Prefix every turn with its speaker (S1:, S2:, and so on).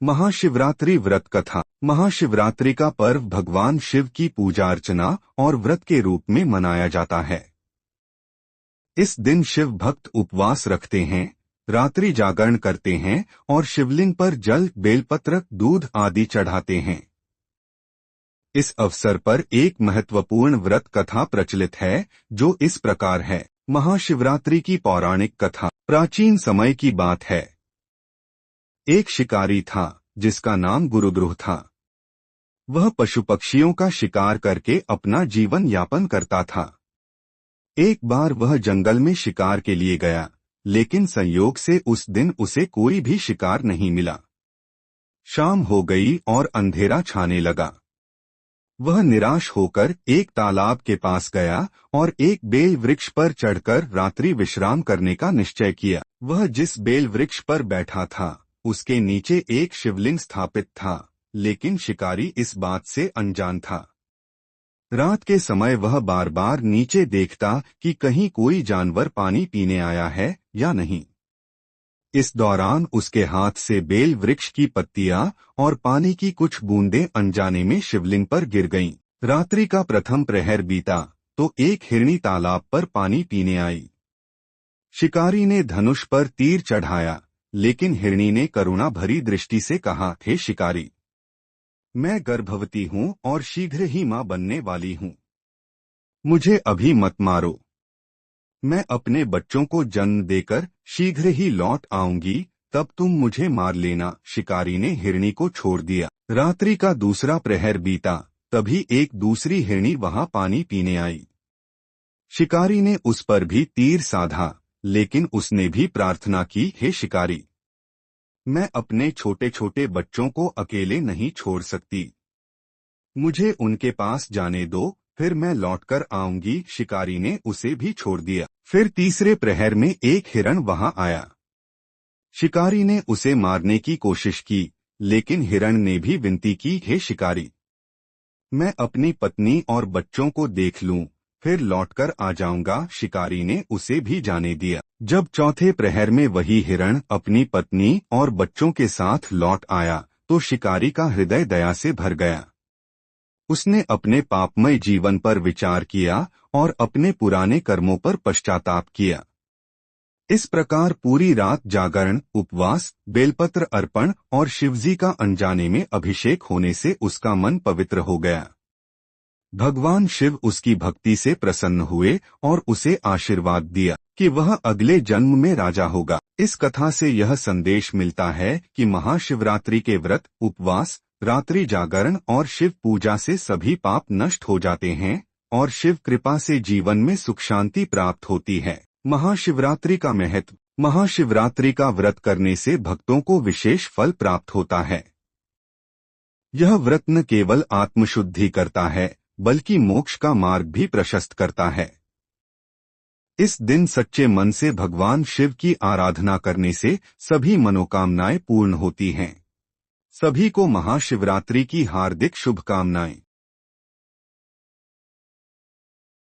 S1: महाशिवरात्रि व्रत कथा। महाशिवरात्रि का पर्व भगवान शिव की पूजा अर्चना और व्रत के रूप में मनाया जाता है। इस दिन शिव भक्त उपवास रखते हैं, रात्रि जागरण करते हैं और शिवलिंग पर जल, बेलपत्र, दूध आदि चढ़ाते हैं। इस अवसर पर एक महत्वपूर्ण व्रत कथा प्रचलित है, जो इस प्रकार है। महाशिवरात्रि की पौराणिक कथा। प्राचीन समय की बात है। एक शिकारी था, जिसका नाम गुरुग्रुह था। वह पशु पक्षियों का शिकार करके अपना जीवन यापन करता था। एक बार वह जंगल में शिकार के लिए गया, लेकिन संयोग से उस दिन उसे कोई भी शिकार नहीं मिला। शाम हो गई और अंधेरा छाने लगा। वह निराश होकर एक तालाब के पास गया और एक बेल वृक्ष पर चढ़कर रात्रि विश्राम करने का निश्चय किया। वह जिस बेल वृक्ष पर बैठा था, उसके नीचे एक शिवलिंग स्थापित था, लेकिन शिकारी इस बात से अनजान था। रात के समय वह बार बार नीचे देखता कि कहीं कोई जानवर पानी पीने आया है या नहीं। इस दौरान उसके हाथ से बेल वृक्ष की पत्तियां और पानी की कुछ बूंदें अनजाने में शिवलिंग पर गिर गईं। रात्रि का प्रथम प्रहर बीता तो एक हिरनी तालाब पर पानी पीने आई। शिकारी ने धनुष पर तीर चढ़ाया, लेकिन हिरनी ने करुणा भरी दृष्टि से कहा, हे शिकारी, मैं गर्भवती हूँ और शीघ्र ही मां बनने वाली हूँ। मुझे अभी मत मारो। मैं अपने बच्चों को जन्म देकर शीघ्र ही लौट आऊंगी, तब तुम मुझे मार लेना। शिकारी ने हिरनी को छोड़ दिया। रात्रि का दूसरा प्रहर बीता, तभी एक दूसरी हिरनी वहां पानी पीने आई। शिकारी ने उस पर भी तीर साधा, लेकिन उसने भी प्रार्थना की, हे शिकारी, मैं अपने छोटे छोटे बच्चों को अकेले नहीं छोड़ सकती। मुझे उनके पास जाने दो, फिर मैं लौटकर आऊंगी। शिकारी ने उसे भी छोड़ दिया। फिर तीसरे प्रहर में एक हिरण वहां आया। शिकारी ने उसे मारने की कोशिश की, लेकिन हिरण ने भी विनती की, हे शिकारी, मैं अपनी पत्नी और बच्चों को देख लूं, फिर लौटकर आ जाऊंगा। शिकारी ने उसे भी जाने दिया। जब चौथे प्रहर में वही हिरण अपनी पत्नी और बच्चों के साथ लौट आया, तो शिकारी का हृदय दया से भर गया। उसने अपने पापमय जीवन पर विचार किया और अपने पुराने कर्मों पर पश्चाताप किया। इस प्रकार पूरी रात जागरण, उपवास, बेलपत्र अर्पण और शिवजी का अनजाने में अभिषेक होने से उसका मन पवित्र हो गया। भगवान शिव उसकी भक्ति से प्रसन्न हुए और उसे आशीर्वाद दिया कि वह अगले जन्म में राजा होगा। इस कथा से यह संदेश मिलता है कि महाशिवरात्रि के व्रत, उपवास, रात्रि जागरण और शिव पूजा से सभी पाप नष्ट हो जाते हैं और शिव कृपा से जीवन में सुख शांति प्राप्त होती है। महाशिवरात्रि का महत्व। महाशिवरात्रि का व्रत करने से भक्तों को विशेष फल प्राप्त होता है। यह व्रत न केवल आत्मशुद्धि करता है, बल्कि मोक्ष का मार्ग भी प्रशस्त करता है। इस दिन सच्चे मन से भगवान शिव की आराधना करने से सभी मनोकामनाएं पूर्ण होती हैं। सभी को महाशिवरात्रि की हार्दिक शुभकामनाएं।